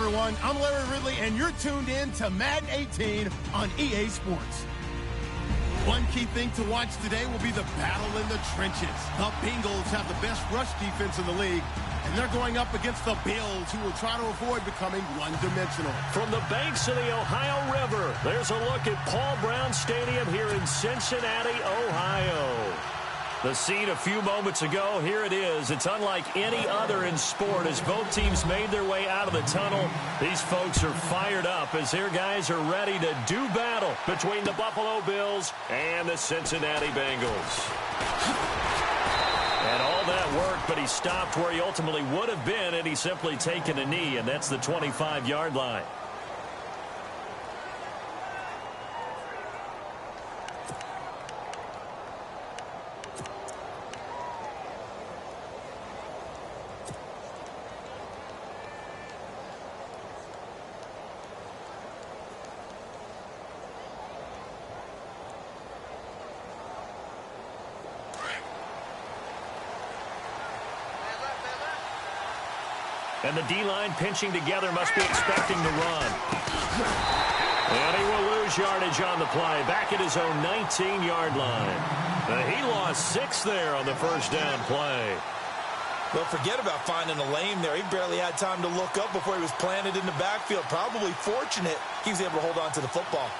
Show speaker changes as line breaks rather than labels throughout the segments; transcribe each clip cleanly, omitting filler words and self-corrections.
everyone. I'm Larry Ridley, and you're tuned in to Madden 18 on EA Sports. One key thing to watch today will be the battle in the trenches. The Bengals have the best rush defense in the league, and they're going up against the Bills, who will try to avoid becoming one-dimensional.
From the banks of the Ohio River, there's a look at Paul Brown Stadium here in Cincinnati, Ohio. The scene a few moments ago, here it is. It's unlike any other in sport as both teams made their way out of the tunnel. These folks are fired up as their guys are ready to do battle between the Buffalo Bills and the Cincinnati Bengals. And all that work, but he stopped where he ultimately would have been had he simply taken a knee, and that's the 25-yard line. And the D-line pinching together must be expecting to run. And he will lose yardage on the play, back at his own 19-yard line. He lost 6 there on the first down play.
Well, forget about finding a lane there. He barely had time to look up before he was planted in the backfield. Probably fortunate he was able to hold on to the football.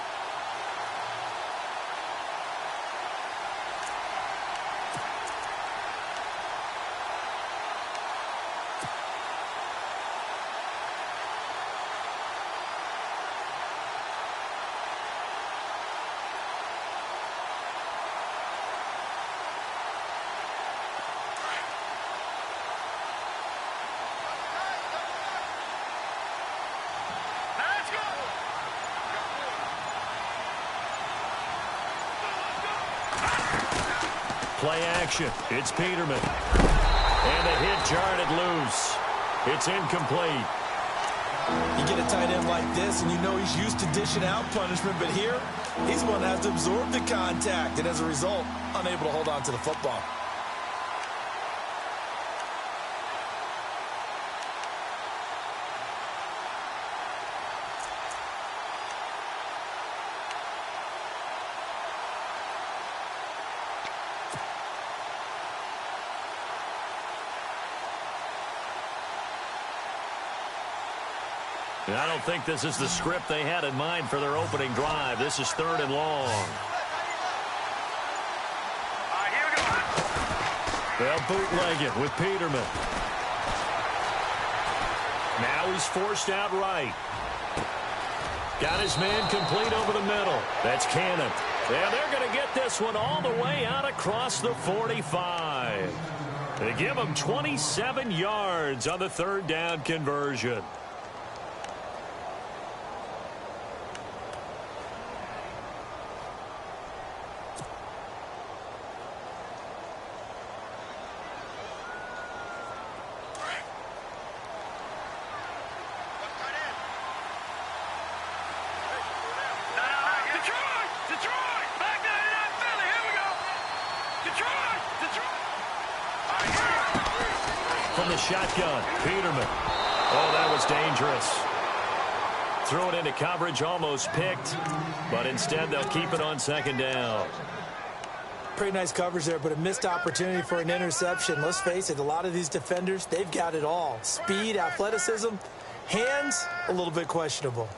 Play action. It's Peterman. And the hit jarred it loose. It's incomplete.
You get a tight end like this, and you know he's used to dishing out punishment, but here, he's the one that has to absorb the contact, and as a result, unable to hold on to the football.
I don't think this is the script they had in mind for their opening drive. This is 3rd and long.
Here we go.
They'll bootleg it with Peterman. Now he's forced out right. Got his man complete over the middle. That's Cannon. And they're going to get this one all the way out across the 45. They give him 27 yards on the 3rd down conversion. From the shotgun, Peterman. Oh, that was dangerous. Threw it into coverage, almost picked, but instead they'll keep it on 2nd down.
Pretty nice coverage there, but a missed opportunity for an interception. Let's face it, a lot of these defenders, they've got it all. Speed, athleticism, hands, a little bit questionable.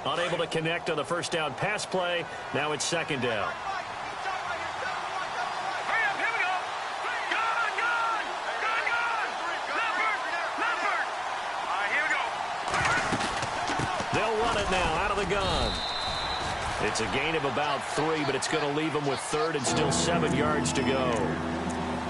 Unable to connect on the first down pass play. Now it's 2nd down. They'll run it now out of the gun. It's a gain of about 3, but it's going to leave them with 3rd and still 7 yards to go.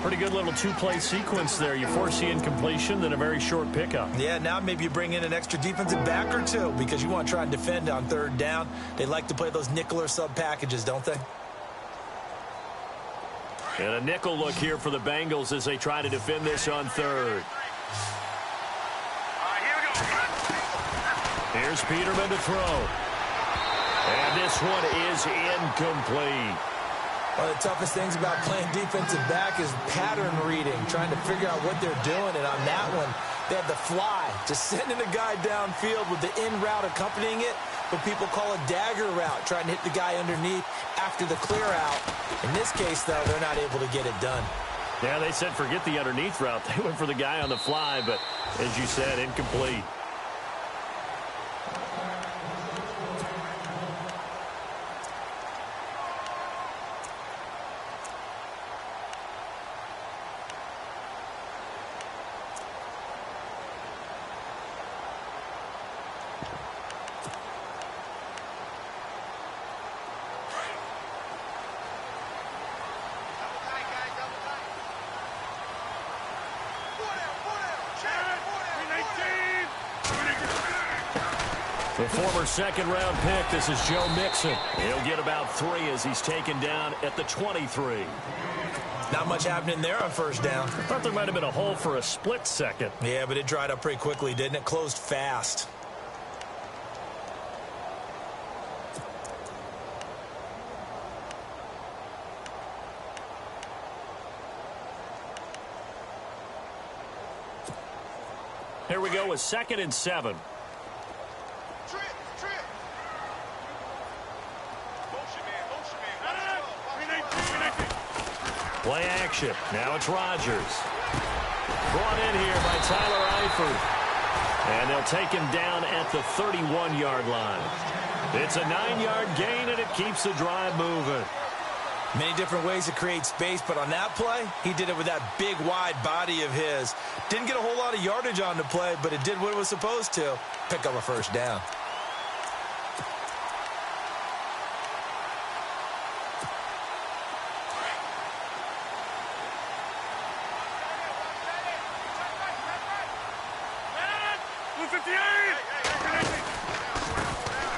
Pretty good little 2-play sequence there. You force the incompletion, then a very short pickup.
Yeah, now maybe you bring in an extra defensive back or 2 because you want to try and defend on 3rd down. They like to play those nickel or sub packages, don't they?
And a nickel look here for the Bengals as they try to defend this on 3rd.
Here we go.
Here's Peterman to throw. And this one is incomplete.
One of the toughest things about playing defensive back is pattern reading, trying to figure out what they're doing. And on that one, they had the fly, just sending a guy downfield with the in route accompanying it, what people call a dagger route, trying to hit the guy underneath after the clear out. In this case, though, they're not able to get it done.
Yeah, they said forget the underneath route. They went for the guy on the fly, but as you said, incomplete. The former second-round pick, this is Joe Mixon. He'll get about 3 as he's taken down at the 23.
Not much happening there on first down.
I thought there might have been a hole for a split second.
Yeah, but it dried up pretty quickly, didn't it? Closed fast.
Here we go with 2nd and 7. Play action. Now it's Rodgers. Brought in here by Tyler Eifert. And they'll take him down at the 31-yard line. It's a 9-yard gain, and it keeps the drive moving.
Many different ways to create space, but on that play, he did it with that big, wide body of his. Didn't get a whole lot of yardage on the play, but it did what it was supposed to. Pick up a first down.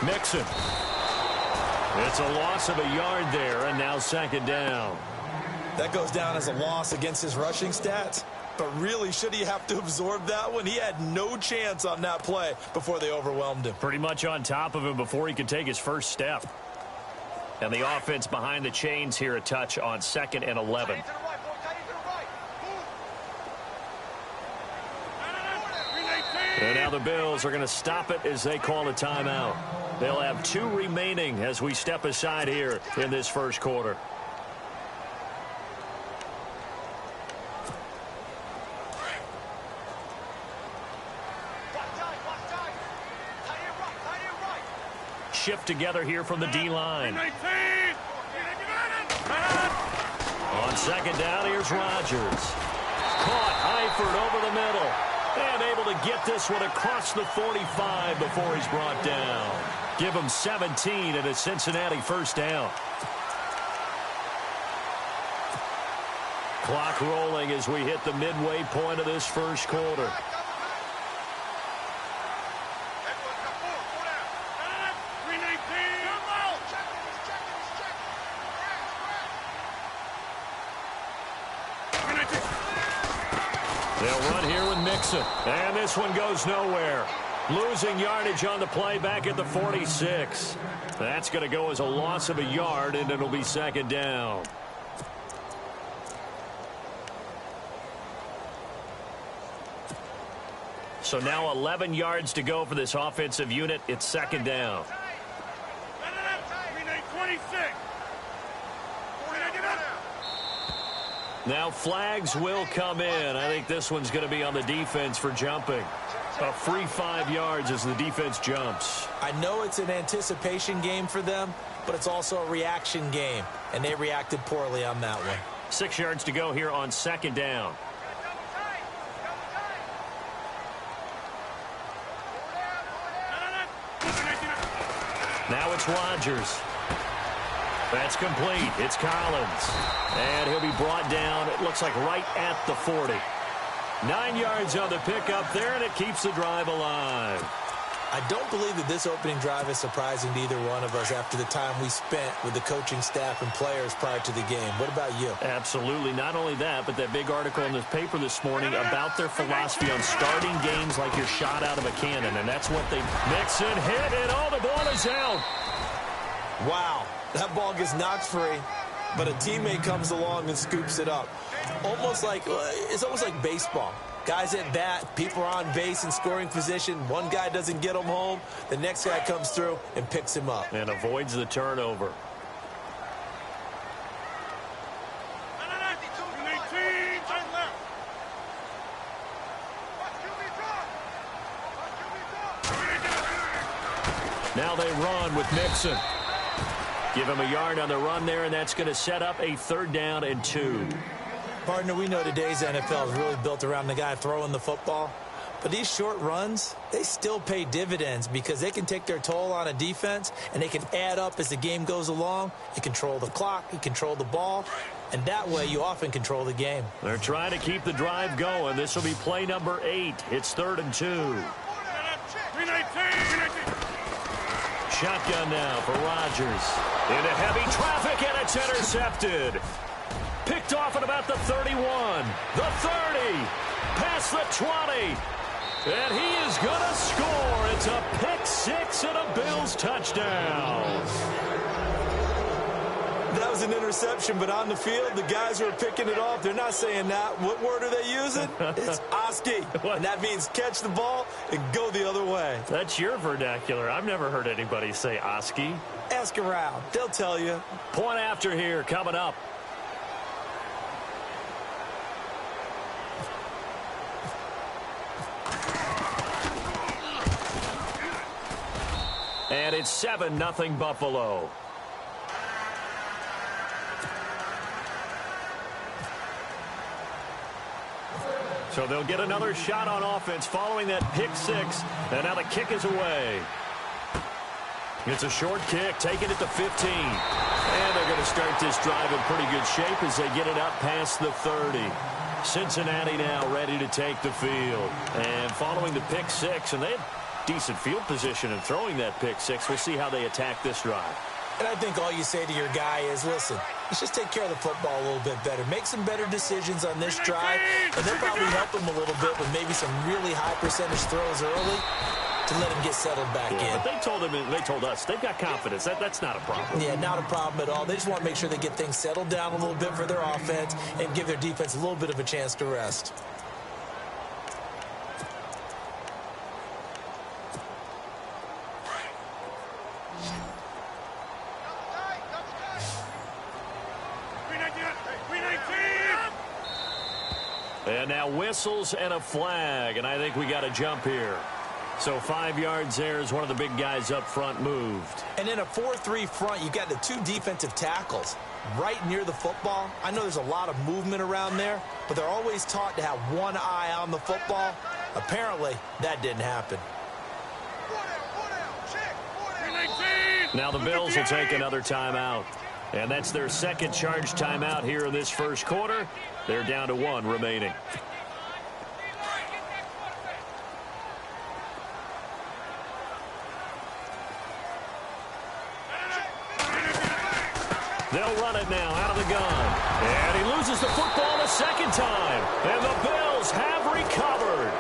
Mixon. It's a loss of a yard there, and now 2nd down.
That goes down as a loss against his rushing stats. But really, should he have to absorb that one? He had no chance on that play before they overwhelmed him.
Pretty much on top of him before he could take his first step. And the offense behind the chains here a touch on 2nd and 11. And now the Bills are going to stop it as they call a timeout. They'll have 2 remaining as we step aside here in this first quarter. Shift together here from the D-line. On 2nd down, here's Rodgers. Caught Eifert over the middle. And able to get this one across the 45 before he's brought down. Give him 17 and a Cincinnati first down. Clock rolling as we hit the midway point of this first quarter. They'll run here with Mixon. And this one goes nowhere. Losing yardage on the play back at the 46. That's going to go as a loss of a yard, and it'll be 2nd down. So now 11 yards to go for this offensive unit. It's 2nd down. Now flags will come in. I think this one's going to be on the defense for jumping. A free 5 yards as the defense jumps.
I know it's an anticipation game for them, but it's also a reaction game, and they reacted poorly on that one.
6 yards to go here on 2nd down. Now it's Rodgers. That's complete. It's Collins. And he'll be brought down, it looks like right at the 40. 9 yards on the pickup there, and it keeps the drive alive.
I don't believe that this opening drive is surprising to either one of us after the time we spent with the coaching staff and players prior to the game. What about you?
Absolutely. Not only that, but that big article in the paper this morning about their philosophy on starting games like you're shot out of a cannon, and that's what they... Mixon hit, and the ball is out.
Wow, that ball gets knocked free, but a teammate comes along and scoops it up. It's almost like baseball. Guys at bat, people are on base in scoring position. One guy doesn't get him home. The next guy comes through and picks him up.
And avoids the turnover. Now they run with Mixon. Give him a yard on the run there, and that's going to set up a 3rd down and 2.
Partner, we know today's NFL is really built around the guy throwing the football. But these short runs, they still pay dividends because they can take their toll on a defense, and they can add up as the game goes along. You control the clock, you control the ball, and that way you often control the game.
They're trying to keep the drive going. This will be play number 8. It's 3rd and 2. Shotgun now for Rodgers. Into heavy traffic, and it's intercepted. Picked off at about the 31, the 30, past the 20. And he is going to score. It's a pick 6 and a Bills touchdown.
That was an interception, but on the field, the guys who are picking it off, they're not saying that. What word are they using? It's Oski. And that means catch the ball and go the other way.
That's your vernacular. I've never heard anybody say Oski.
Ask around. They'll tell you.
Point after here coming up. And it's 7-0 Buffalo. So they'll get another shot on offense following that pick 6. And now the kick is away. It's a short kick, taking it to 15. And they're going to start this drive in pretty good shape as they get it up past the 30. Cincinnati now ready to take the field. And following the pick 6, and they had decent field position in throwing that pick 6. We'll see how they attack this drive.
And I think all you say to your guy is, listen, let's just take care of the football a little bit better. Make some better decisions on this drive, and they'll probably help him a little bit with maybe some really high percentage throws early to let him get settled back in.
But they told us they've got confidence. That's not a problem.
Yeah, not a problem at all. They just want to make sure they get things settled down a little bit for their offense and give their defense a little bit of a chance to rest.
And now whistles and a flag, and I think we got a jump here. So 5 yards there as one of the big guys up front moved.
And in a 4-3 front, you've got the 2 defensive tackles right near the football. I know there's a lot of movement around there, but they're always taught to have one eye on the football. Apparently, that didn't happen.
Now the Bills will take another timeout. And that's their second charge timeout here in this first quarter. They're down to 1 remaining. They'll run it now out of the gun. And he loses the football a second time. And the Bills have recovered.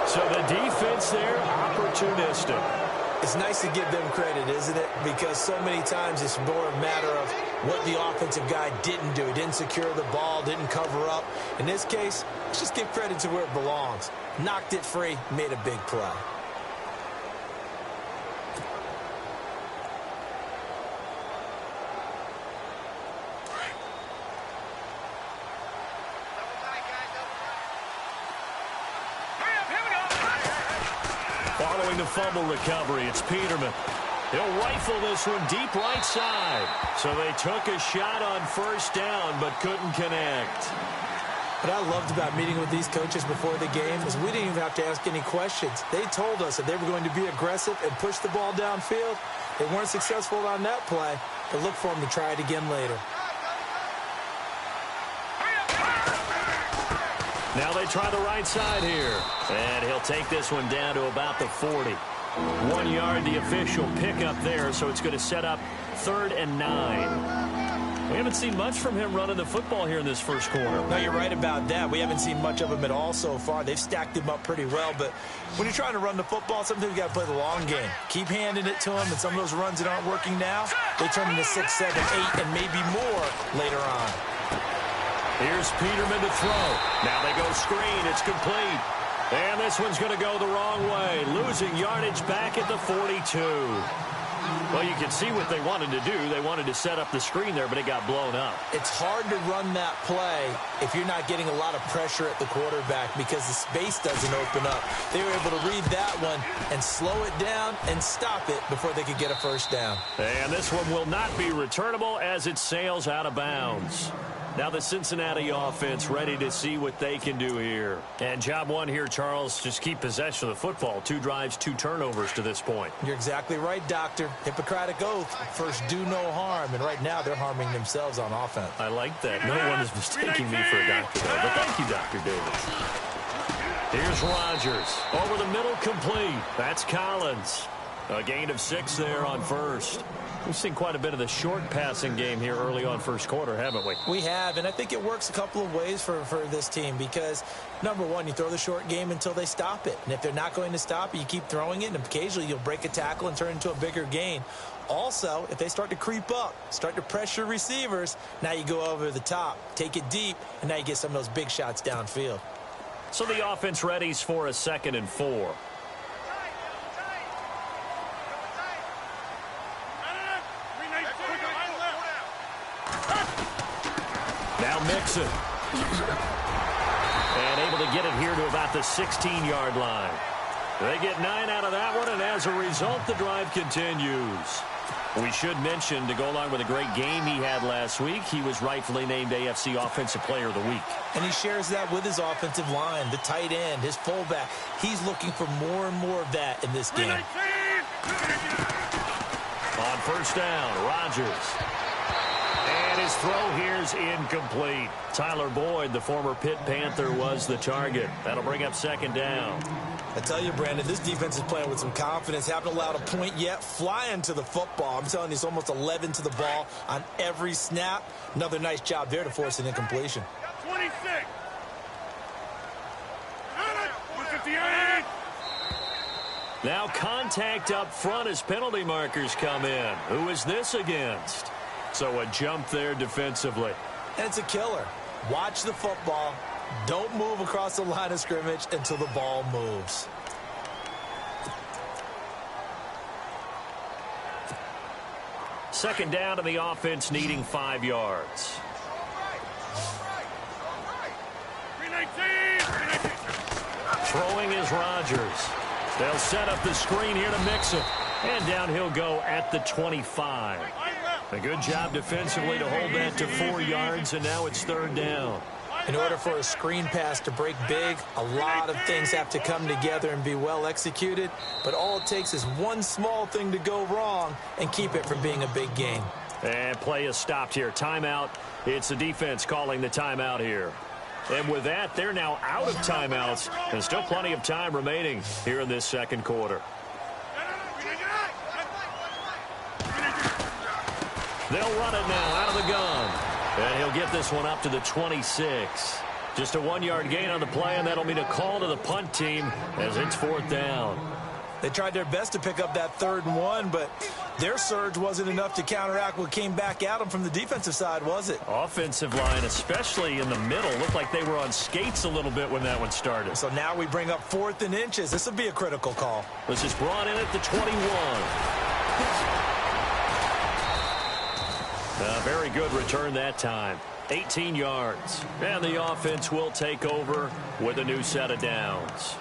So the defense there, opportunistic.
It's nice to give them credit, isn't it? Because so many times it's more a matter of what the offensive guy didn't do. He didn't secure the ball, didn't cover up. In this case, let's just give credit to where it belongs. Knocked it free, made a big play.
Following the fumble recovery, it's Peterman. He'll rifle this one deep right side. So they took a shot on first down, but couldn't connect.
What I loved about meeting with these coaches before the game is we didn't even have to ask any questions. They told us that they were going to be aggressive and push the ball downfield. They weren't successful on that play, but look for them to try it again later.
Now they try the right side here. And he'll take this one down to about the 40. 1 yard, the official pickup there, so it's going to set up 3rd and 9. We haven't seen much from him running the football here in this first quarter.
No, you're right about that. We haven't seen much of him at all so far. They've stacked him up pretty well, but when you're trying to run the football, sometimes you got to play the long game. Keep handing it to him, and some of those runs that aren't working now, they turn into 6, 7, 8, and maybe more later on.
Here's Peterman to throw. Now they go screen. It's complete. And this one's going to go the wrong way. Losing yardage back at the 42. Well, you can see what they wanted to do. They wanted to set up the screen there, but it got blown up.
It's hard to run that play if you're not getting a lot of pressure at the quarterback because the space doesn't open up. They were able to read that one and slow it down and stop it before they could get a first down.
And this one will not be returnable as it sails out of bounds. Now the Cincinnati offense ready to see what they can do here. And job one here, Charles, just keep possession of the football. 2 drives, 2 turnovers to this point.
You're exactly right, Doctor. Hippocratic oath, first do no harm. And right now they're harming themselves on offense.
I like that. No one is mistaking me for a doctor, though. But thank you, Dr. Davis. Here's Rodgers. Over the middle, complete. That's Collins. A gain of 6 there on first. We've seen quite a bit of the short passing game here early on first quarter, haven't we?
We have, and I think it works a couple of ways for this team because, number one, you throw the short game until they stop it. And if they're not going to stop it, you keep throwing it, and occasionally you'll break a tackle and turn it into a bigger gain. Also, if they start to creep up, start to pressure receivers, now you go over the top, take it deep, and now you get some of those big shots downfield.
So the offense readies for a 2nd and 4. Now Mixon. And able to get it here to about the 16-yard line. They get 9 out of that one, and as a result, the drive continues. We should mention, to go along with a great game he had last week, he was rightfully named AFC Offensive Player of the Week.
And he shares that with his offensive line, the tight end, his fullback. He's looking for more and more of that in this game.
On first down, Rodgers. And his throw here's incomplete. Tyler Boyd, the former Pitt Panther, was the target. That'll bring up 2nd down.
I tell you, Brandon, this defense is playing with some confidence. Haven't allowed a point yet. Flying to the football. I'm telling you, it's almost 11 to the ball on every snap. Another nice job there to force an incompletion.
26. 58.
Now contact up front as penalty markers come in. Who is this against? So a jump there defensively.
And it's a killer. Watch the football. Don't move across the line of scrimmage until the ball moves.
Second down, and the offense needing 5 yards.
319.
Throwing is Rodgers. They'll set up the screen here to Mixon. And down he'll go at the 25. A good job defensively to hold that to 4 yards, and now it's 3rd down.
In order for a screen pass to break big, a lot of things have to come together and be well executed. But all it takes is one small thing to go wrong and keep it from being a big gain.
And play is stopped here. Timeout. It's the defense calling the timeout here. And with that, they're now out of timeouts. And still plenty of time remaining here in this second quarter. They'll run it now out of the gun. And he'll get this one up to the 26. Just a 1-yard gain on the play, and that'll mean a call to the punt team as it's 4th down.
They tried their best to pick up that 3rd and 1, but their surge wasn't enough to counteract what came back at them from the defensive side, was it?
Offensive line, especially in the middle, looked like they were on skates a little bit when that one started.
So now we bring up 4th and inches. This will be a critical call.
This is brought in at the 21. A very good return that time. 18 yards. And the offense will take over with a new set of downs.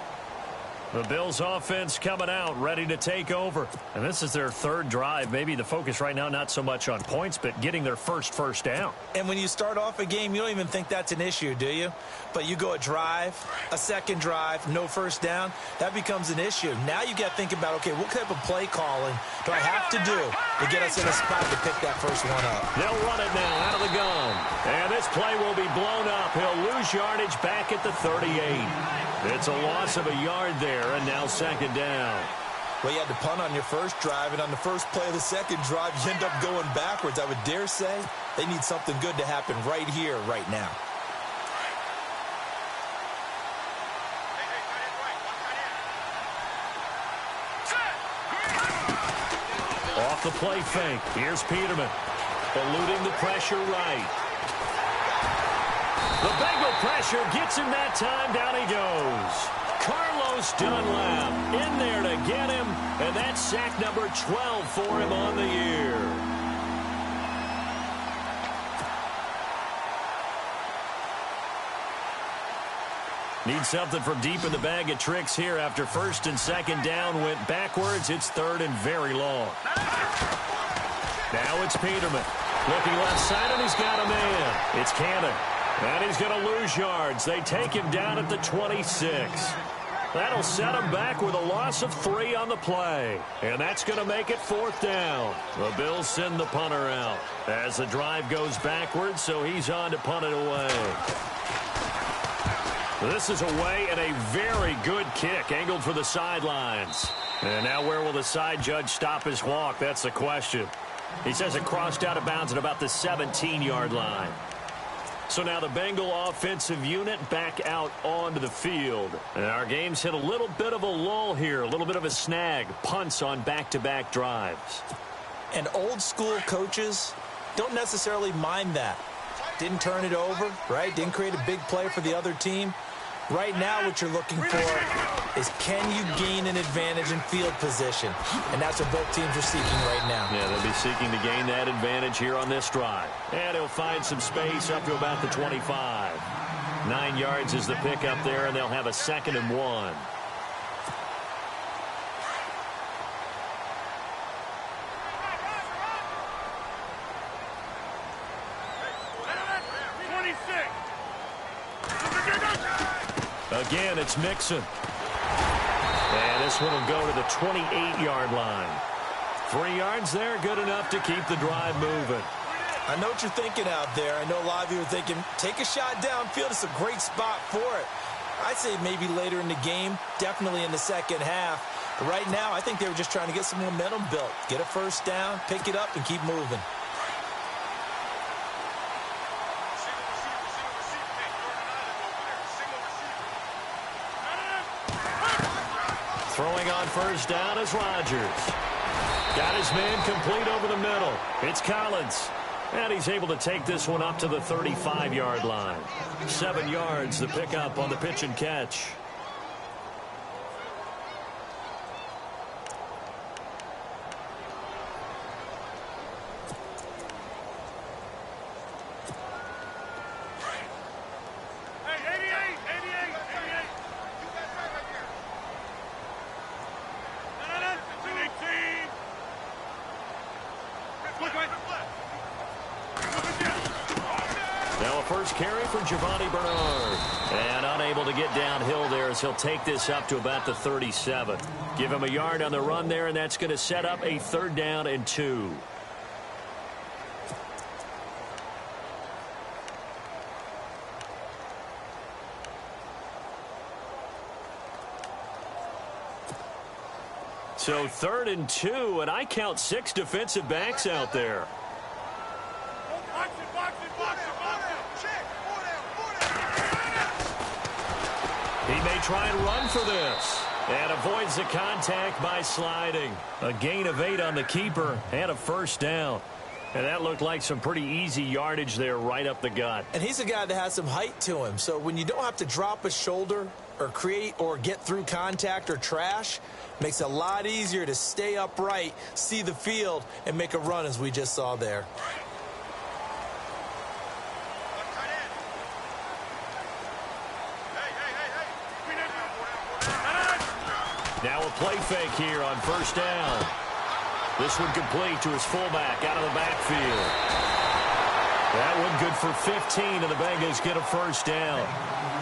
The Bills offense coming out, ready to take over. And this is their 3rd drive. Maybe the focus right now not so much on points, but getting their first down.
And when you start off a game, you don't even think that's an issue, do you? But you go a drive, a 2nd drive, no first down, that becomes an issue. Now you got to think about, okay, what type of play calling do I have to do to get us in a spot to pick that first one up?
They'll run it now out of the gun. And this play will be blown up. He'll lose yardage back at the 38. It's a loss of a yard there, and now 2nd down.
Well, you had to punt on your first drive, and on the first play of the second drive, you end up going backwards. I would dare say they need something good to happen right here, right now.
Off the play fake. Here's Peterman. Eluding the pressure right. The Bengal pressure gets him that time. Down he goes. Carlos Dunlap in there to get him. And that's sack number 12 for him on the year. Need something from deep in the bag of tricks here after first and second down went backwards. It's third and very long. Now it's Peterman. Looking left side, and he's got a man. It's Cannon. And he's going to lose yards. They take him down at the 26. That'll set him back with a loss of 3 on the play. And that's going to make it fourth down. The Bills send the punter out as the drive goes backwards, so he's on to punt it away. This is away and a very good kick, angled for the sidelines. And now where will the side judge stop his walk? That's the question. He says it crossed out of bounds at about the 17-yard line. So now the Bengal offensive unit back out onto the field. And our game's hit a little bit of a lull here, a little bit of a snag. Punts on back-to-back drives.
And old-school coaches don't necessarily mind that. Didn't turn it over, right? Didn't create a big play for the other team. Right now what you're looking for is, can you gain an advantage in field position? And that's what both teams are seeking right now.
Yeah, they'll be seeking to gain that advantage here on this drive. And he'll find some space up to about the 25. 9 yards is the pickup there, and they'll have a 2nd and 1. Again, it's Mixon. And this one will go to the 28-yard line. 3 yards there, good enough to keep the drive moving.
I know what you're thinking out there. I know a lot of you are thinking, take a shot downfield. It's a great spot for it. I'd say maybe later in the game, definitely in the second half. But right now, I think they were just trying to get some momentum built. Get a first down, pick it up, and keep moving.
Throwing on first down is Rodgers. Got his man complete over the middle. It's Collins. And he's able to take this one up to the 35-yard line. 7 yards, the pickup on the pitch and catch. Giovanni Bernard. And unable to get downhill there as he'll take this up to about the 37. Give him a yard on the run there, and that's going to set up a 3rd down and 2. So 3rd and 2, and I count 6 defensive backs out there. He may try and run for this. And avoids the contact by sliding. A gain of 8 on the keeper and a first down. And that looked like some pretty easy yardage there right up the gut.
And he's a guy that has some height to him. So when you don't have to drop a shoulder or create or get through contact or trash, makes it a lot easier to stay upright, see the field, and make a run as we just saw there.
Now a play fake here on first down. This one complete to his fullback out of the backfield. That one good for 15, and the Bengals get a first down.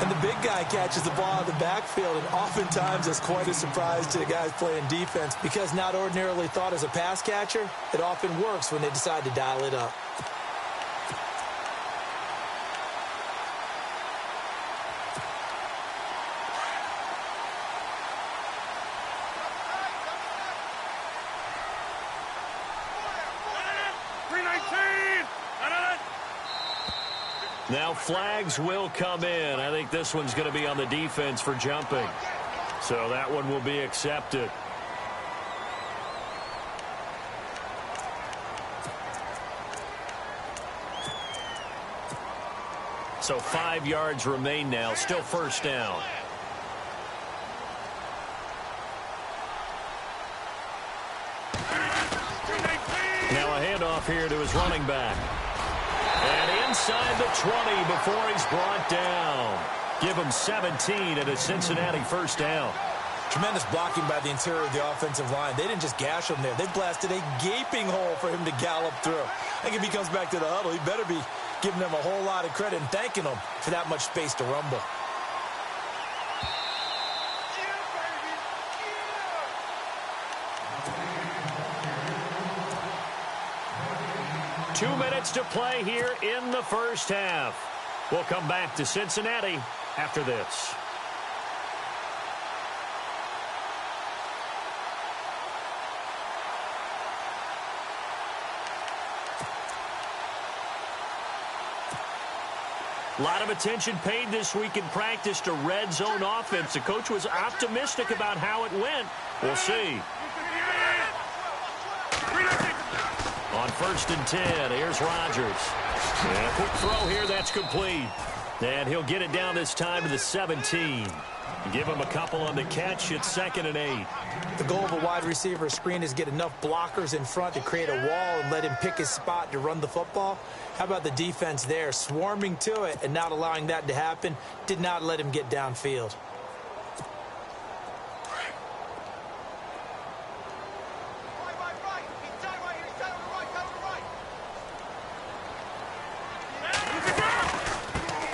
And the big guy catches the ball out of the backfield, and oftentimes it's quite a surprise to the guys playing defense because not ordinarily thought as a pass catcher, it often works when they decide to dial it up.
Now flags will come in. I think this one's going to be on the defense for jumping. So that one will be accepted. So 5 yards remain now. Still first down. Now a handoff here to his running back. And inside the 20 before he's brought down. Give him 17 at a Cincinnati first down.
Tremendous blocking by the interior of the offensive line. They didn't just gash him there. They blasted a gaping hole for him to gallop through. I think if he comes back to the huddle, he better be giving them a whole lot of credit and thanking them for that much space to rumble.
Two minutes to play here in the first half. We'll come back to Cincinnati after this. A lot of attention paid this week in practice to red zone offense. The coach was optimistic about how it went. We'll see. On 1st and 10, here's Rodgers. And a quick throw here, that's complete. And he'll get it down this time to the 17. Give him a couple on the catch. It's 2nd and 8.
The goal of a wide receiver screen is get enough blockers in front to create a wall and let him pick his spot to run the football. How about the defense there, swarming to it and not allowing that to happen? Did not let him get downfield.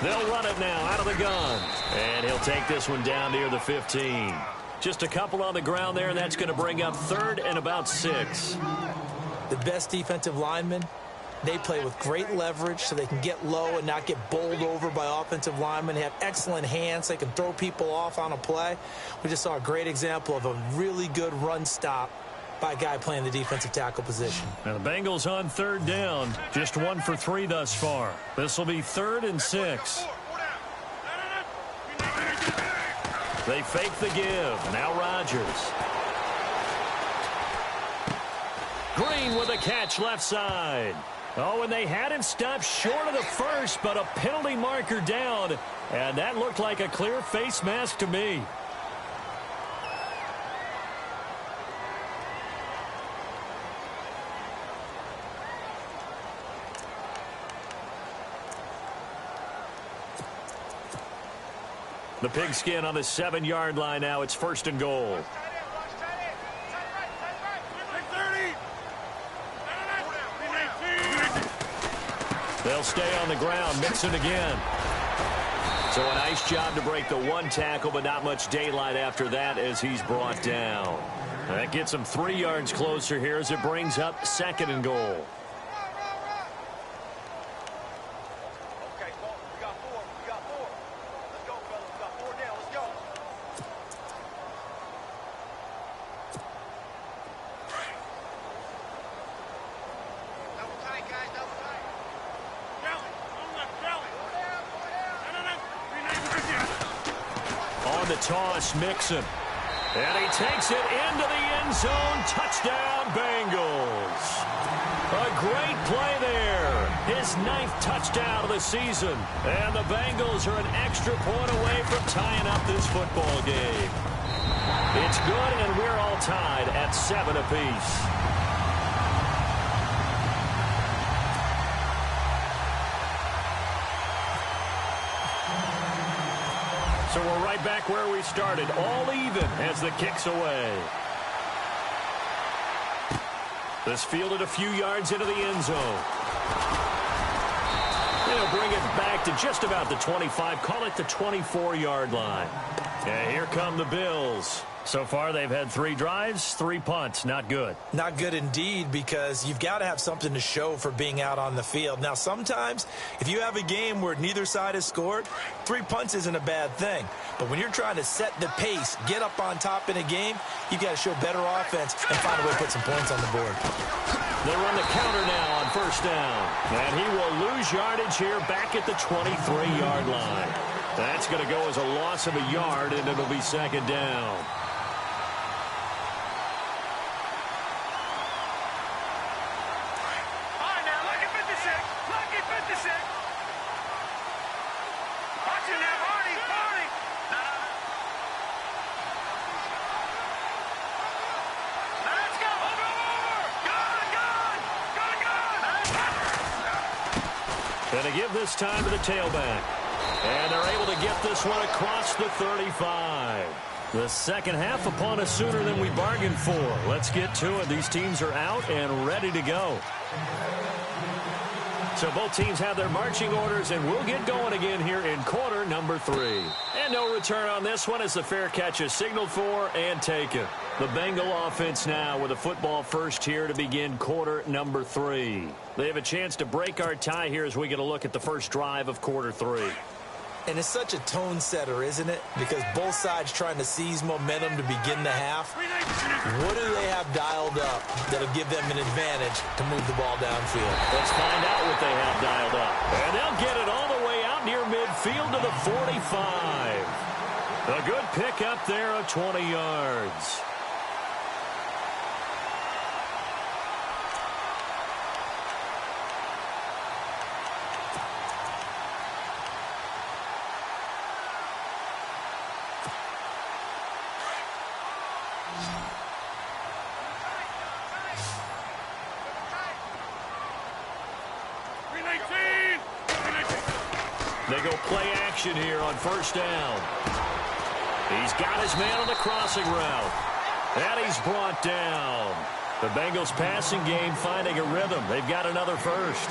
They'll run it now out of the gun. And he'll take this one down near the 15. Just a couple on the ground there, and that's going to bring up 3rd and about 6.
The best defensive linemen, they play with great leverage so they can get low and not get bowled over by offensive linemen. They have excellent hands. They can throw people off on a play. We just saw a great example of a really good run stop by a guy playing the defensive tackle position.
Now the Bengals on 3rd down. Just 1 for 3 thus far. This will be 3rd and 6. They fake the give. Now Rodgers. Green with a catch left side. Oh, and they had him stopped short of the first, but a penalty marker down. And that looked like a clear face mask to me. The pigskin on the 7-yard line now. It's 1st and goal. They'll stay on the ground. Mixon again. So a nice job to break the 1 tackle, but not much daylight after that as he's brought down. That gets him 3 yards closer here as it brings up 2nd and goal. Toss Mixon. And he takes it into the end zone. Touchdown, Bengals. A great play there. His 9th touchdown of the season. And the Bengals are an extra point away from tying up this football game. It's good, and we're all tied at 7 apiece. So we're right back where we started, all even as the kick's away. This fielded a few yards into the end zone. They'll bring it back to just about the 25, call it the 24-yard line. And here come the Bills. So far, they've had 3 drives, 3 punts. Not good.
Not good indeed, because you've got to have something to show for being out on the field. Now, sometimes, if you have a game where neither side has scored, 3 punts isn't a bad thing. But when you're trying to set the pace, get up on top in a game, you've got to show better offense and find a way to put some points on the board.
They run the counter now on first down. And he will lose yardage here back at the 23-yard line. That's going to go as a loss of a yard, and it'll be second down.
All right, now, lucky 56. Lucky 56. Watch it now, Hardy. Hardy. Now, let's go. Over. Gone.
Going to give this time to the tailback. And they're able to get this one across the 35. The second half upon us sooner than we bargained for. Let's get to it. These teams are out and ready to go. So both teams have their marching orders, and we'll get going again here in quarter number 3. And no return on this one as the fair catch is signaled for and taken. The Bengal offense now with a football first here to begin quarter number 3. They have a chance to break our tie here as we get a look at the first drive of quarter 3.
And it's such a tone setter, isn't it? Because both sides trying to seize momentum to begin the half. What do they have dialed up that'll give them an advantage to move the ball downfield?
Let's find out what they have dialed up. And they'll get it all the way out near midfield to the 45. A good pick up there of 20 yards. They go play action here on first down. He's got his man on the crossing route. And he's brought down. The Bengals passing game finding a rhythm. They've got another first.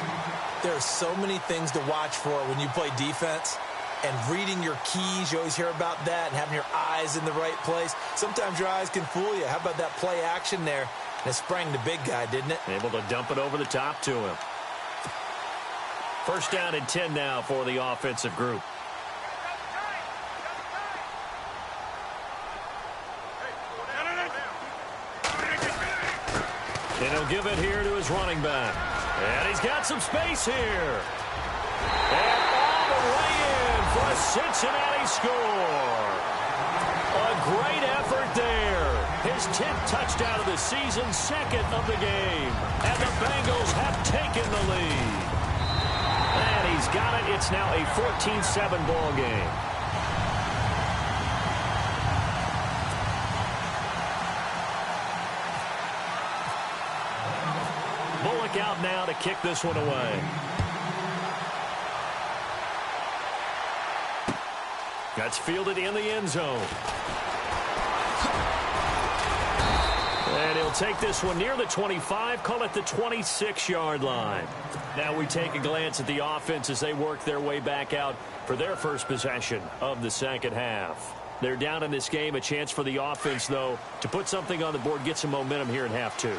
There are so many things to watch for when you play defense. And reading your keys, you always hear about that, and having your eyes in the right place. Sometimes your eyes can fool you. How about that play action there? And it sprang the big guy, didn't it?
Able to dump it over the top to him. First down and 10 now for the offensive group. And he'll give it here to his running back. And he's got some space here. And all the way in for a Cincinnati score. A great effort there. His 10th touchdown of the season, second of the game. And the Bengals have taken the lead. And he's got it. It's now a 14-7 ball game. Bullock out now to kick this one away. That's fielded in the end zone. And he'll take this one near the 25, call it the 26-yard line. Now we take a glance at the offense as they work their way back out for their first possession of the second half. They're down in this game. A chance for the offense, though, to put something on the board, get some momentum here in half two.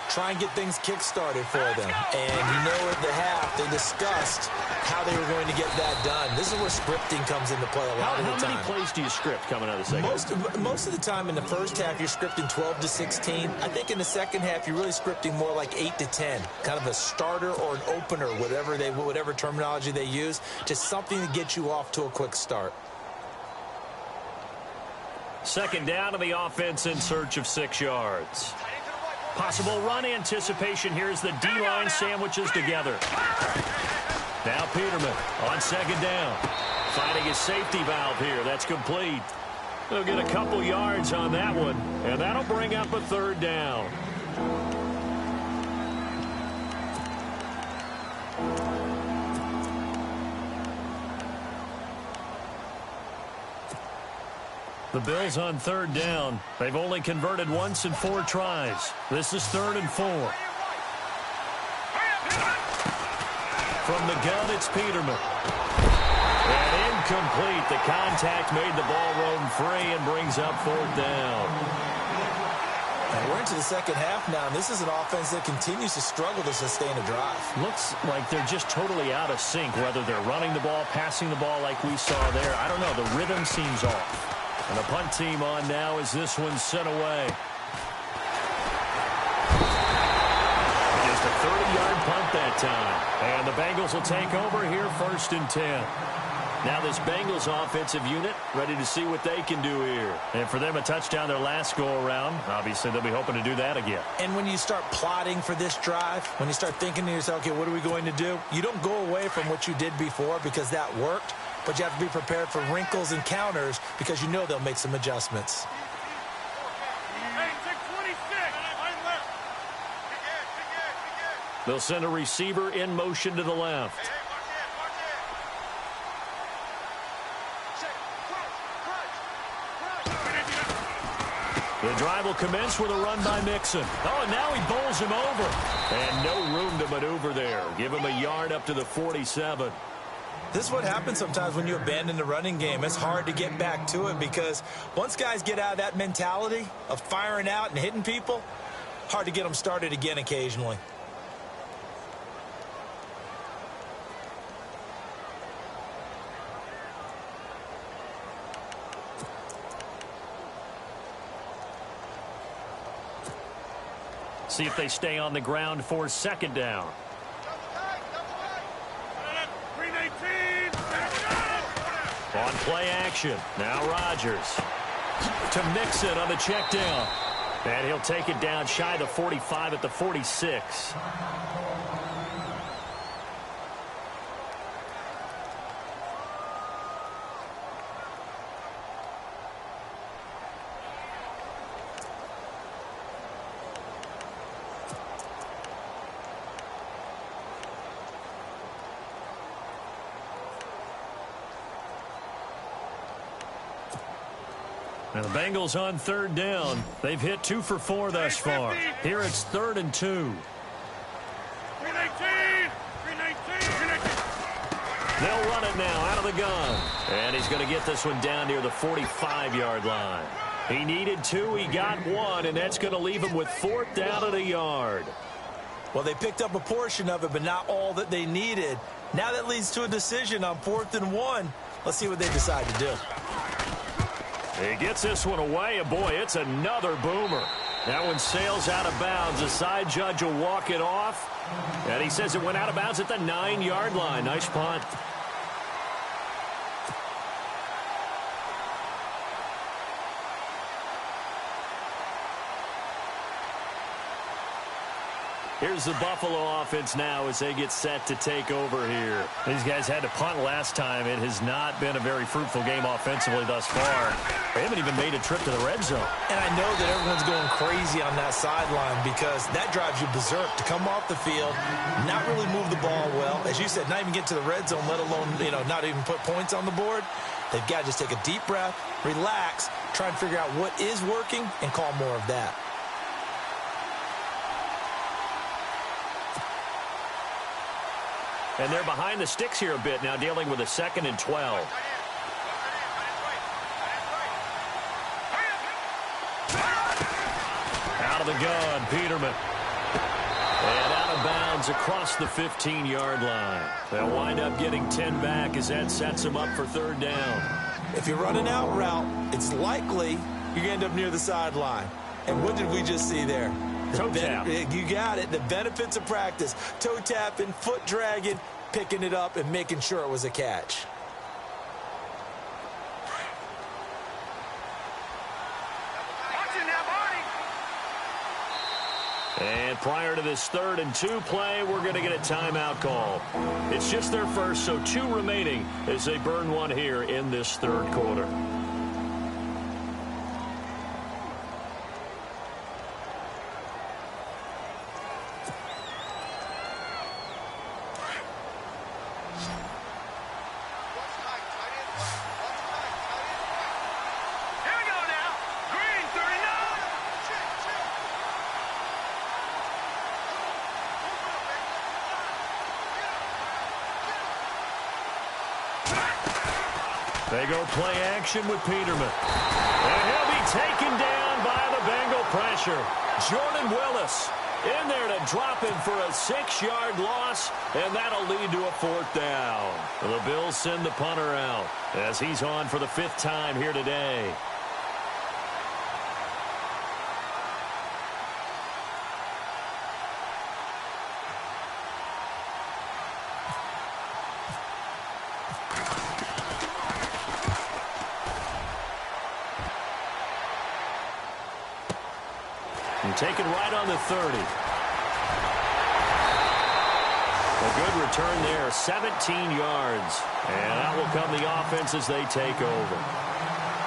Try and get things kick-started for them. And you know at the half, they discussed how they were going to get that done. This is where scripting comes into play a lot of the time.
How many plays do you script coming out of the second?
Most of the time in the first half, you're scripting 12 to 16. I think in the second half, you're really scripting more like 8 to 10. Kind of a starter or an opener, whatever terminology they use. Just something to get you off to a quick start.
Second down to the offense in search of 6 yards. Possible run anticipation here as the D-line sandwiches together. Now Peterman on second down. Finding his safety valve here. That's complete. They'll get a couple yards on that one, and that'll bring up a third down. The Bills on third down. They've only converted once in 4 tries. This is 3rd and 4. From the gun, it's Peterman. And incomplete. The contact made the ball roam free and brings up 4th down.
And we're into the second half now, and this is an offense that continues to struggle to sustain a drive.
Looks like they're just totally out of sync, whether they're running the ball, passing the ball like we saw there. I don't know. The rhythm seems off. And the punt team on now as this one's sent away. Just time. And the Bengals will take over here 1st and 10. Now this Bengals offensive unit ready to see what they can do here. And for them, a touchdown their last go-around. Obviously, they'll be hoping to do that again.
And when you start plotting for this drive, when you start thinking to yourself, okay, what are we going to do? You don't go away from what you did before because that worked, but you have to be prepared for wrinkles and counters because you know they'll make some adjustments.
They'll send a receiver in motion to the left. The drive will commence with a run by Mixon. Oh, and now he bowls him over. And no room to maneuver there. Give him a yard up to the 47.
This is what happens sometimes when you abandon the running game. It's hard to get back to it because once guys get out of that mentality of firing out and hitting people, hard to get them started again occasionally.
See if they stay on the ground for 2nd down. On play action. Now Rodgers. To Mixon on the check down. And he'll take it down shy of the 45 at the 46. And the Bengals on 3rd down. They've hit 2 for 4 thus far. Here it's 3rd and 2.
319!
They'll run it now out of the gun. And he's going to get this one down near the 45-yard line. He needed 2, he got 1, and that's going to leave him with 4th down at a yard.
Well, they picked up a portion of it, but not all that they needed. Now that leads to a decision on 4th and 1. Let's see what they decide to do.
He gets this one away, and boy, it's another boomer. That one sails out of bounds. The side judge will walk it off, and he says it went out of bounds at the 9-yard line. Nice punt. Here's the Buffalo offense now as they get set to take over here. These guys had to punt last time. It has not been a very fruitful game offensively thus far. They haven't even made a trip to the red zone. And I know that everyone's going crazy on that sideline because that drives you berserk to come off the field, not really move the ball well. As you said, not even get to the red zone, let alone, not even put points on the board. They've got to just take a deep breath, relax, try and figure out what is working, and call more of that. And they're behind the sticks here a bit now, dealing with a 2nd and 12. Out of the gun, Peterman. And out of bounds across the 15-yard line. They'll wind up getting 10 back as that sets them up for 3rd down.
If you're running out route, it's likely you're going to end up near the sideline. And what did we just see there?
Toe tap.
You got it. The benefits of practice. Toe tapping, foot dragging, picking it up, and making sure it was a catch.
And prior to this 3rd and 2 play, we're going to get a timeout call. It's just their first, so 2 remaining as they burn one here in this 3rd quarter. They go play action with Peterman. And he'll be taken down by the Bengal pressure. Jordan Willis in there to drop him for a 6-yard loss, and that'll lead to a 4th down. The Bills send the punter out as he's on for the 5th time here today. taken right on the 30. A good return there, 17 yards. And out will come the offense as they take over.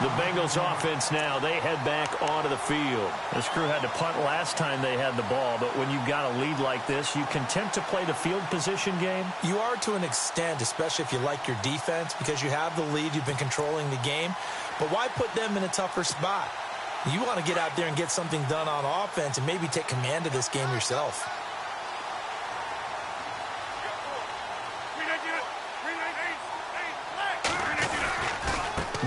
The Bengals offense now, they head back onto the field.
This crew had to punt last time they had the ball, but when you've got a lead like this, you can tempt to play the field position game.
You are to an extent, especially if you like your defense, because you have the lead, you've been controlling the game. But why put them in a tougher spot? You want to get out there and get something done on offense and maybe take command of this game yourself.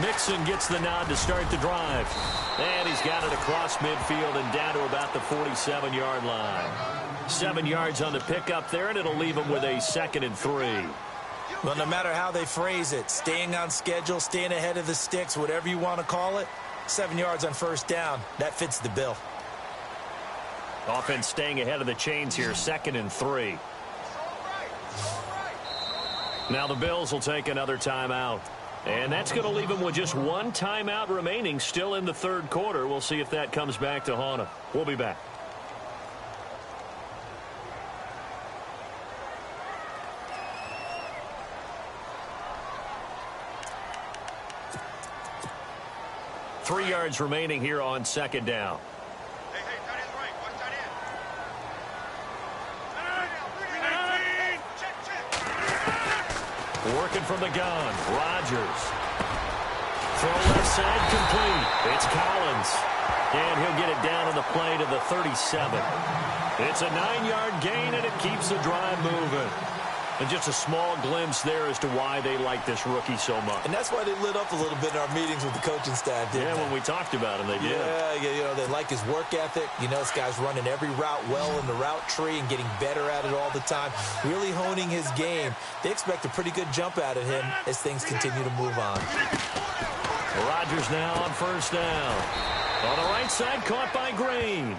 Mixon gets the nod to start the drive. And he's got it across midfield and down to about the 47-yard line. 7 yards on the pickup there, and it'll leave him with a 2nd and 3.
Well, no matter how they phrase it, staying on schedule, staying ahead of the sticks, whatever you want to call it, 7 yards on first down, that fits the bill.
Offense staying ahead of the chains here, 2nd and 3. Now the Bills will take another timeout. And that's going to leave them with just one timeout remaining still in the third quarter. We'll see if that comes back to haunt them. We'll be back. Three yards remaining here on second down.
Hey, tight end's right. Watch tight end.
Working from the gun. Rodgers. Throw left side complete. It's Collins. And he'll get it down on the play to the 37. It's a 9-yard gain, and it keeps the drive moving. And just a small glimpse there as to why they like this rookie so much.
And that's why they lit up a little bit in our meetings with the coaching staff, didn't they?
When we talked about him, they did.
Yeah, you know, they like his work ethic. You know, this guy's running every route well in the route tree and getting better at it all the time, really honing his game. They expect a pretty good jump out of him as things continue to move on.
Rodgers now on first down. On the right side, caught by Green.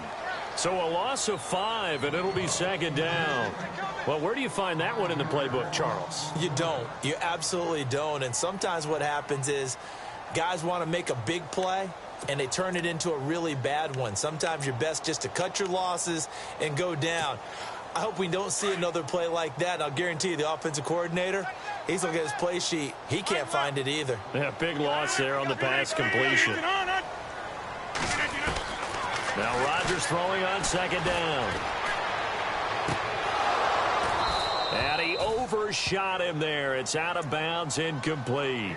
So a loss of 5, and it'll be second down. Well, where do you find that one in the playbook, Charles?
You don't. You absolutely don't. And sometimes what happens is guys want to make a big play, and they turn it into a really bad one. Sometimes you're best just to cut your losses and go down. I hope we don't see another play like that. And I'll guarantee you the offensive coordinator, he's going to get his play sheet. He can't find it either.
Yeah, big loss there on the pass completion. Now Rodgers throwing on second down. And he overshot him there. It's out of bounds, incomplete.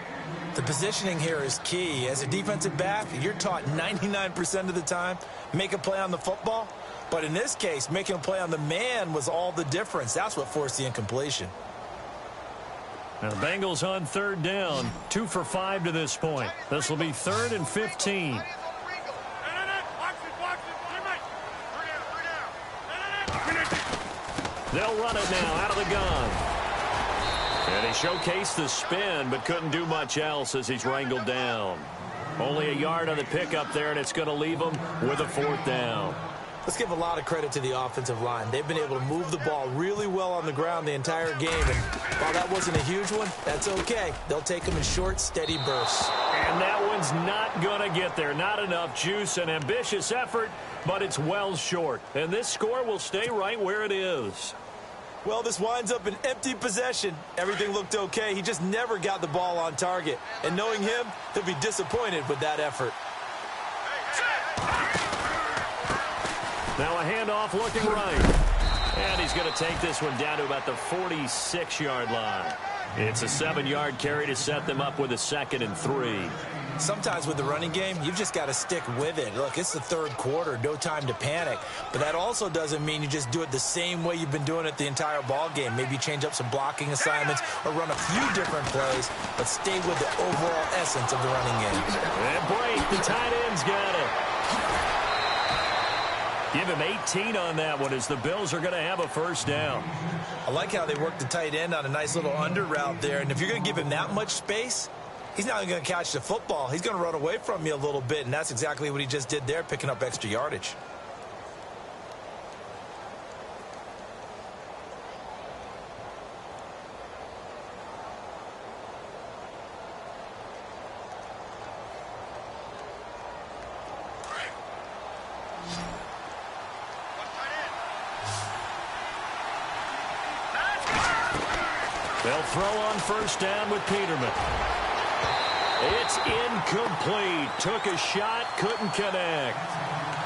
The positioning here is key. As a defensive back, you're taught 99% of the time, make a play on the football. But in this case, making a play on the man was all the difference. That's what forced the incompletion.
Now the Bengals on third down, 2 for 5 to this point. This will be 3rd and 15. They'll run it now out of the gun. And he showcased the spin, but couldn't do much else as he's wrangled down. Only a yard on the pickup there, and it's going to leave him with a 4th down.
Let's give a lot of credit to the offensive line. They've been able to move the ball really well on the ground the entire game. And while that wasn't a huge one, that's okay. They'll take them in short, steady bursts.
And that one's not going to get there. Not enough juice, an ambitious effort, but it's well short. And this score will stay right where it is.
Well, this winds up an empty possession. Everything looked okay. He just never got the ball on target. And knowing him, he'll be disappointed with that effort.
Now a handoff looking right. And he's going to take this one down to about the 46-yard line. It's a 7-yard carry to set them up with a 2nd and 3.
Sometimes with the running game, you've just got to stick with it. Look, it's the third quarter, no time to panic. But that also doesn't mean you just do it the same way you've been doing it the entire ball game. Maybe change up some blocking assignments or run a few different plays, but stay with the overall essence of the running game.
And break, the tight end's got it. Give him 18 on that one as the Bills are going to have a first down.
I like how they worked the tight end on a nice little under route there. And if you're going to give him that much space, he's not going to catch the football. He's going to run away from you a little bit, and that's exactly what he just did there, picking up extra yardage.
They'll throw on first down with Peterman. It's incomplete. Took a shot, couldn't connect.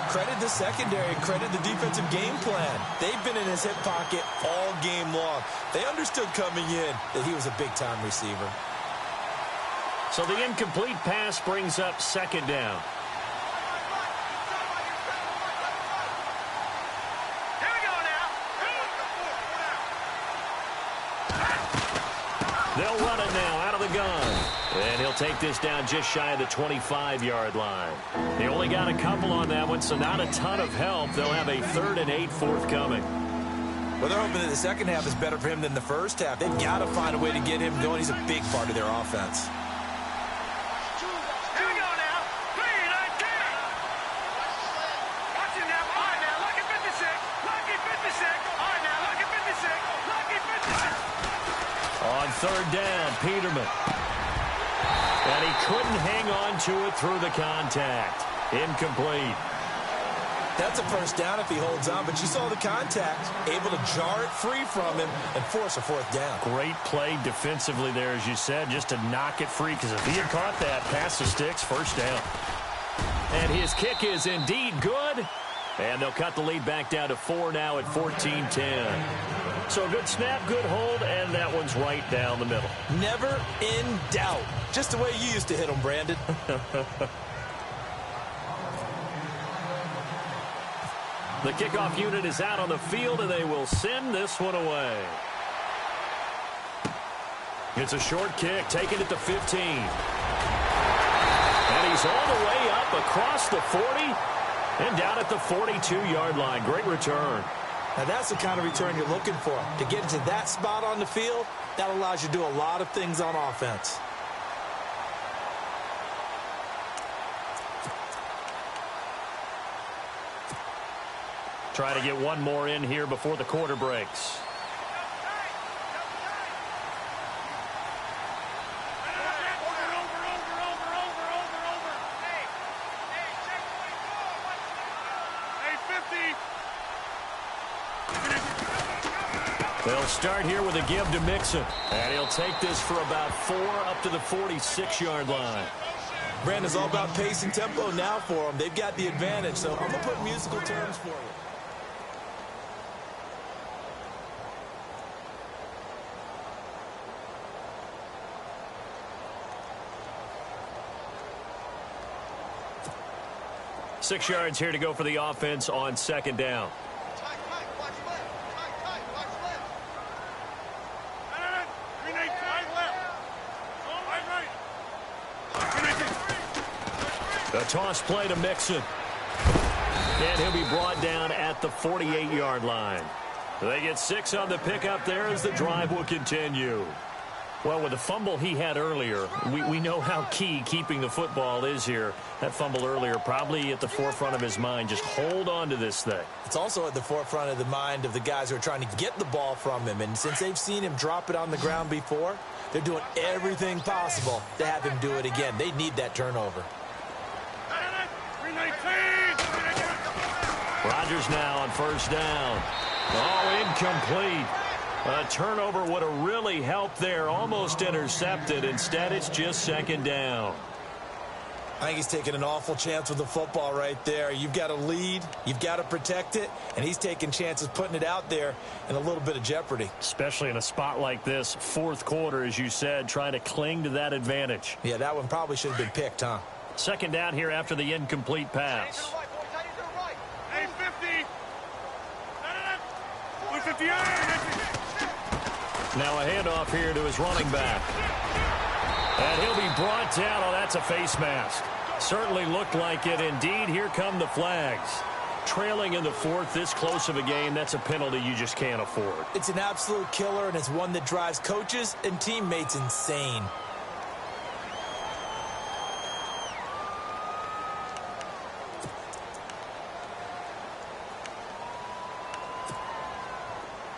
Credit the secondary, credit the defensive game plan. They've been in his hip pocket all game long. They understood coming in that he was a big-time receiver.
So the incomplete pass brings up second down.
Here we go now.
They'll run it now out of the gun. And he'll take this down just shy of the 25-yard line. They only got a couple on that one, so not a ton of help. They'll have a 3rd and 8 forthcoming.
Well, they're hoping that the second half is better for him than the first half. They've got to find a way to get him going. He's a big part of their offense.
Here we go now. 3-19. Watch it now. All right, now. Lucky 56. Lucky 56. All right, now. Lucky 56. Lucky 56.
On 3rd down, Peterman. And he couldn't hang on to it through the contact. Incomplete.
That's a first down if he holds on, but you saw the contact, able to jar it free from him and force a 4th down.
Great play defensively there, as you said, just to knock it free, because if he had caught that, pass the sticks, first down. And his kick is indeed good. And they'll cut the lead back down to 4 now at 14-10. So good snap, good hold, and that one's right down the middle.
Never in doubt. Just the way you used to hit them, Brandon.
The kickoff unit is out on the field, and they will send this one away. It's a short kick, taken at the 15. And he's all the way up across the 40 and down at the 42-yard line. Great return.
Now, that's the kind of return you're looking for. To get into that spot on the field, that allows you to do a lot of things on offense.
Try to get one more in here before the quarter breaks. They'll start here with a give to Mixon. And he'll take this for about 4 up to the 46-yard line.
Brandon's all about pace and tempo now for them. They've got the advantage, so I'm going to put musical terms for you.
Six yards here to go for the offense on second down. A toss play to Mixon. And he'll be brought down at the 48-yard line. They get 6 on the pickup there as the drive will continue. Well, with the fumble he had earlier, we know how key keeping the football is here. That fumble earlier probably at the forefront of his mind. Just hold on to this thing.
It's also at the forefront of the mind of the guys who are trying to get the ball from him. And since they've seen him drop it on the ground before, they're doing everything possible to have him do it again. They need that turnover.
Rodgers now on first down. Oh, incomplete. A turnover would have really helped there. Almost intercepted. Instead, it's just second down.
I think he's taking an awful chance with the football right there. You've got to lead. You've got to protect it. And he's taking chances putting it out there in a little bit of jeopardy.
Especially in a spot like this, fourth quarter, as you said, trying to cling to that advantage.
Yeah, that one probably should have been picked, huh?
Second down here after the incomplete pass. Now a handoff here to his running back. And he'll be brought down. Oh, that's a face mask. Certainly looked like it. Indeed, here come the flags. Trailing in the fourth, this close of a game, that's a penalty you just can't afford.
It's an absolute killer, and it's one that drives coaches and teammates insane.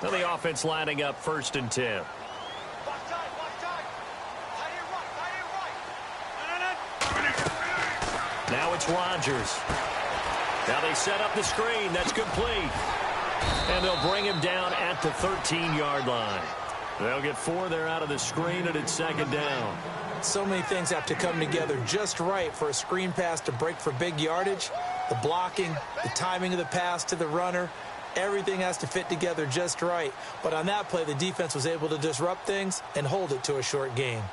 Now the offense lining up 1st and 10. Now it's Rodgers. Now they set up the screen. That's complete. And they'll bring him down at the 13-yard line. They'll get 4 there out of the screen, and it's second down.
So many things have to come together just right for a screen pass to break for big yardage. The blocking, the timing of the pass to the runner, everything has to fit together just right. But on that play, the defense was able to disrupt things and hold it to a short gain.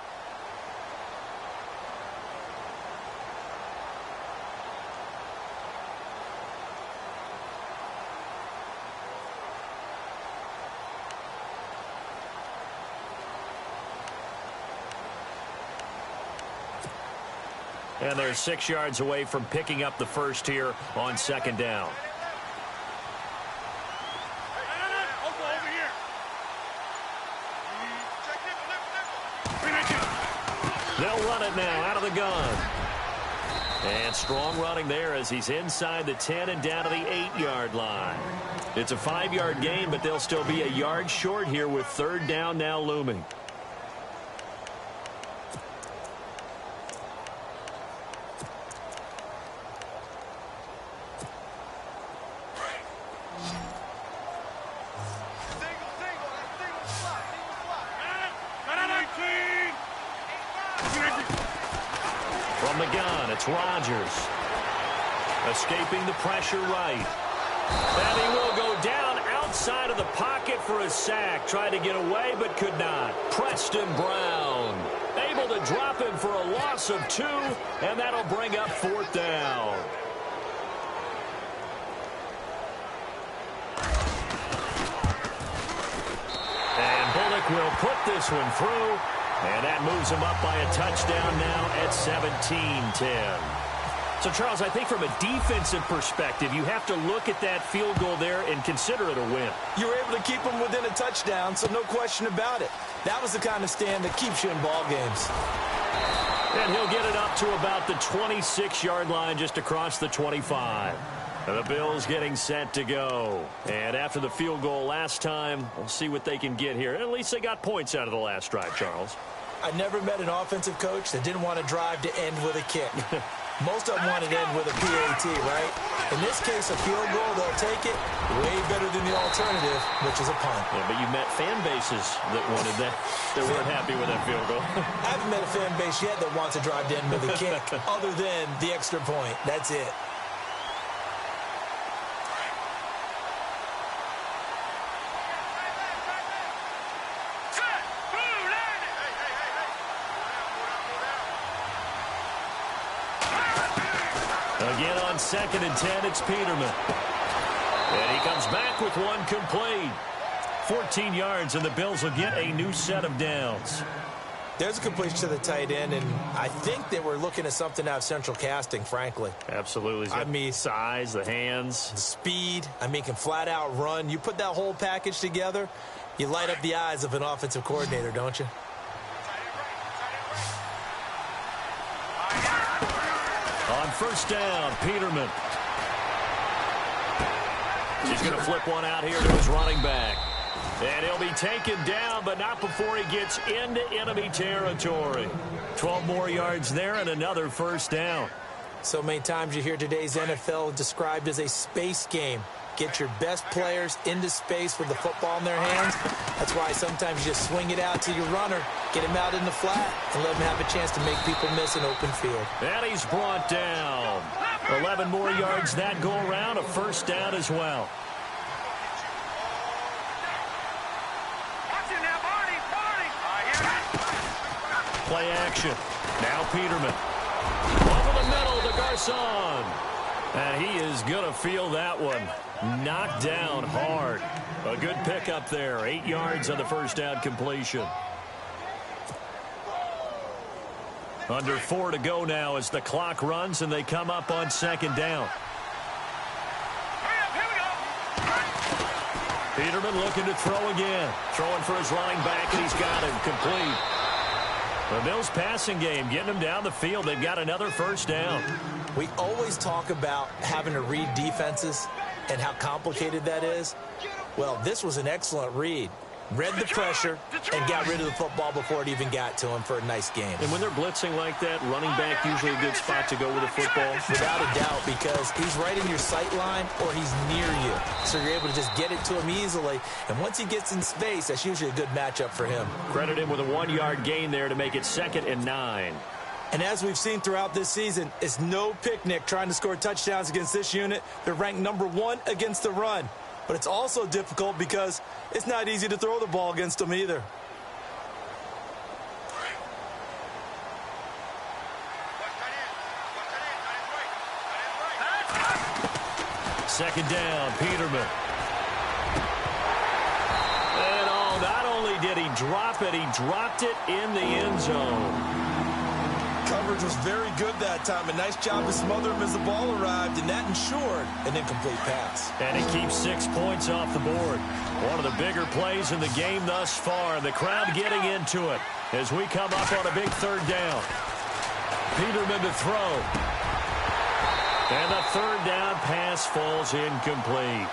And they're 6 yards away from picking up the first here on second down. They'll run it now out of the gun. And strong running there as he's inside the 10 and down to the 8-yard line. It's a 5-yard gain, but they'll still be a yard short here with third down now looming. From the gun, it's Rodgers. Escaping the pressure right. And he will go down outside of the pocket for a sack. Tried to get away, but could not. Preston Brown able to drop him for a loss of 2, and that'll bring up fourth down. And Bullock will put this one through. And that moves him up by a touchdown now at 17-10. So, Charles, I think from a defensive perspective, you have to look at that field goal there and consider it a win.
You were able to keep them within a touchdown, so no question about it. That was the kind of stand that keeps you in ball games.
And he'll get it up to about the 26-yard line just across the 25. And the Bills getting set to go. And after the field goal last time, we'll see what they can get here. At least they got points out of the last drive, Charles.
I never met an offensive coach that didn't want to drive to end with a kick. Most of them want to end with a PAT, right? In this case, a field goal, they'll take it way better than the alternative, which is a punt.
Yeah, but you met fan bases that wanted that, that weren't happy with that field goal.
I haven't met a fan base yet that wants to drive to end with a kick, other than the extra point. That's it.
Again on 2nd and 10, it's Peterman. And he comes back with one complete. 14 yards, and the Bills will get a new set of downs.
There's a completion to the tight end, and I think they were looking at something out of central casting, frankly.
Absolutely.
I mean,
size, the hands.
The speed. I mean, can flat out run. You put that whole package together, you light up the eyes of an offensive coordinator, don't you?
On first down, Peterman. He's going to flip one out here to his running back. And he'll be taken down, but not before he gets into enemy territory. 12 more yards there and another first down.
So many times you hear today's NFL described as a space game. Get your best players into space with the football in their hands. That's why sometimes you just swing it out to your runner, get him out in the flat, and let him have a chance to make people miss an open field.
And he's brought down. 11 more yards that go around, a first down as well. Play action. Now Peterman. Over the middle to Garcon. And he is going to feel that one. Knocked down hard. A good pickup there. 8 yards on the first down completion. Under 4 to go now as the clock runs and they come up on second down. Peterman looking to throw again. Throwing for his running back, and he's got him complete. The Bills passing game, getting them down the field. They've got another first down.
We always talk about having to read defenses and how complicated that is. Well, this was an excellent read. read the pressure, and got rid of the football before it even got to him for a nice game.
And when they're blitzing like that, running back usually a good spot to go with a football?
Without a doubt, because he's right in your sight line or he's near you. So you're able to just get it to him easily. And once he gets in space, that's usually a good matchup for him.
Credit him with a 1-yard gain there to make it 2nd and 9.
And as we've seen throughout this season, it's no picnic trying to score touchdowns against this unit. They're ranked number 1 against the run. But it's also difficult because it's not easy to throw the ball against them either.
Second down, Peterman. And not only did he drop it, he dropped it in the end zone.
Coverage was very good that time. A nice job to smother him as the ball arrived, and that ensured an incomplete pass.
And he keeps 6 points off the board. One of the bigger plays in the game thus far. The crowd getting into it as we come up on a big 3rd down. Peterman to throw. And the 3rd down pass falls incomplete.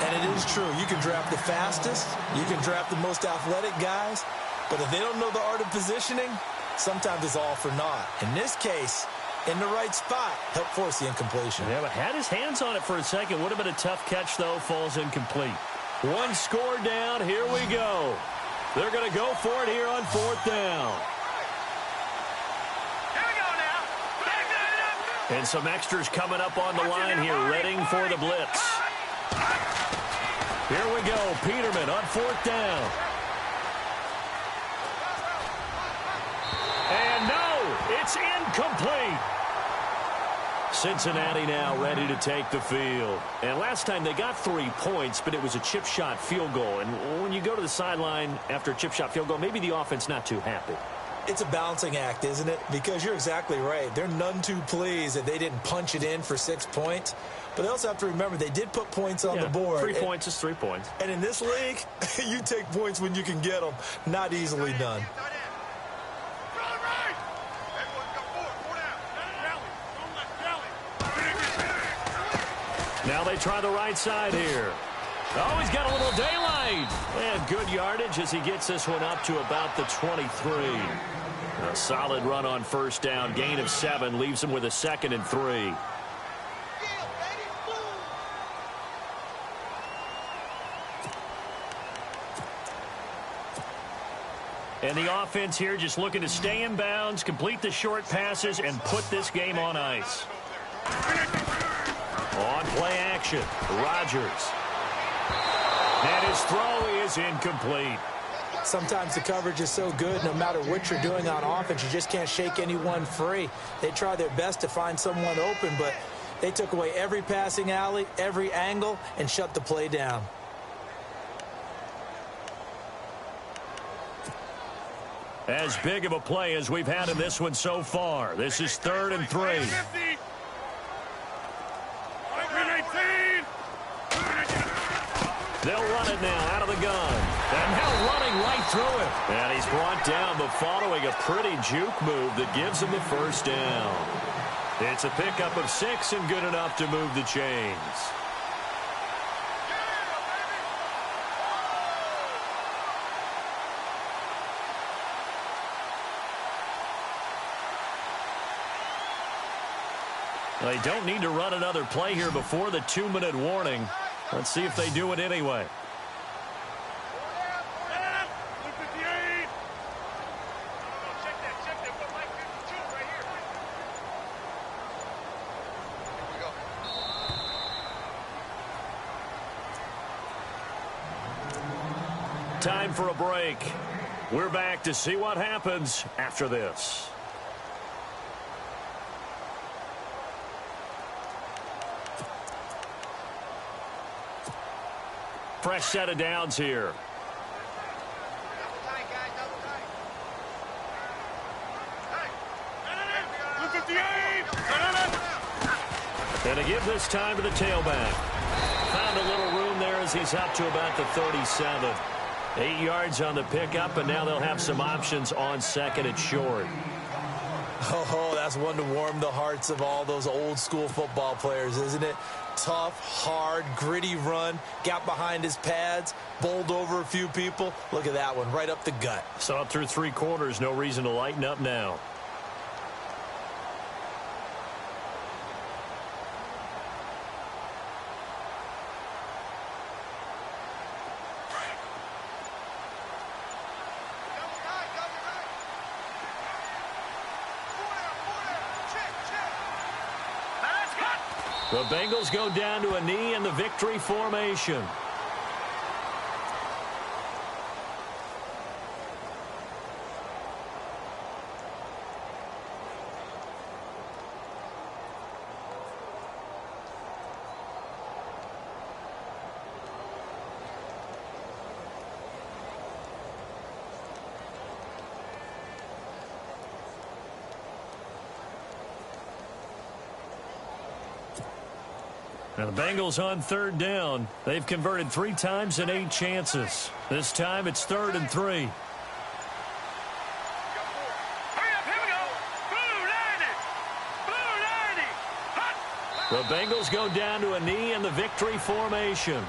And it is true. You can draft the fastest. You can draft the most athletic guys. But if they don't know the art of positioning, sometimes it's all for naught. In this case, in the right spot, helped force the incompletion.
Yeah, but had his hands on it for a second. Would have been a tough catch, though. Falls incomplete. 1 score down. Here we go. They're going to go for it here on 4th down.
Here we go now.
And some extras coming up on the line here, readying for the blitz. Here we go. Peterman on 4th down. And no, it's incomplete. Cincinnati now ready to take the field. And last time they got 3 points, but it was a chip shot field goal. And when you go to the sideline after a chip shot field goal, maybe the offense not too happy.
It's a balancing act, isn't it? Because you're exactly right. They're none too pleased that they didn't punch it in for 6 points. But they also have to remember they did put points on the board.
3 points is 3 points.
And in this league, you take points when you can get them. Not easily done.
Now they try the right side here. Oh, he's got a little daylight. And good yardage as he gets this one up to about the 23. A solid run on 1st down. Gain of 7 leaves him with a 2nd and 3. And the offense here just looking to stay in bounds, complete the short passes, and put this game on ice. On play action, Rodgers. And his throw is incomplete.
Sometimes the coverage is so good, no matter what you're doing on offense, you just can't shake anyone free. They try their best to find someone open, but they took away every passing alley, every angle, and shut the play down.
As big of a play as we've had in this one so far. This is 3rd and 3. They'll run it now out of the gun. And now running right through it. And he's brought down, but following a pretty juke move that gives him the 1st down. It's a pickup of 6 and good enough to move the chains. They don't need to run another play here before the 2-minute warning. Let's see if they do it anyway. Time for a break. We're back to see what happens after this. Fresh set of downs here. And to give this time to the tailback. Found a little room there as he's up to about the 37. 8 yards on the pickup, and now they'll have some options on 2nd and short.
Oh, that's one to warm the hearts of all those old school football players, isn't it? tough, hard, gritty run. Got behind his pads, bowled over a few people. Look at that one, right up the gut.
Saw it through 3 quarters. No reason to lighten up now. The Bengals go down to a knee in the victory formation. Now the Bengals on 3rd down. They've converted 3 times in 8 chances. This time it's 3rd and 3.
Hurry up, here we go. Blue 90. Blue 90. Hot.
The Bengals go down to a knee in the victory formation.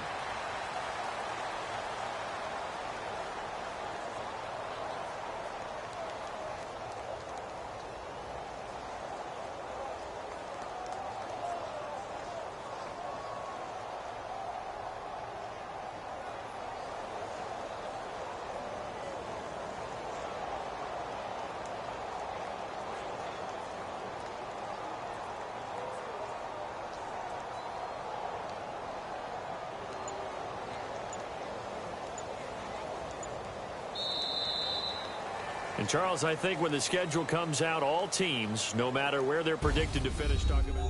And, Charles, I think when the schedule comes out, all teams, no matter where they're predicted to finish, talk about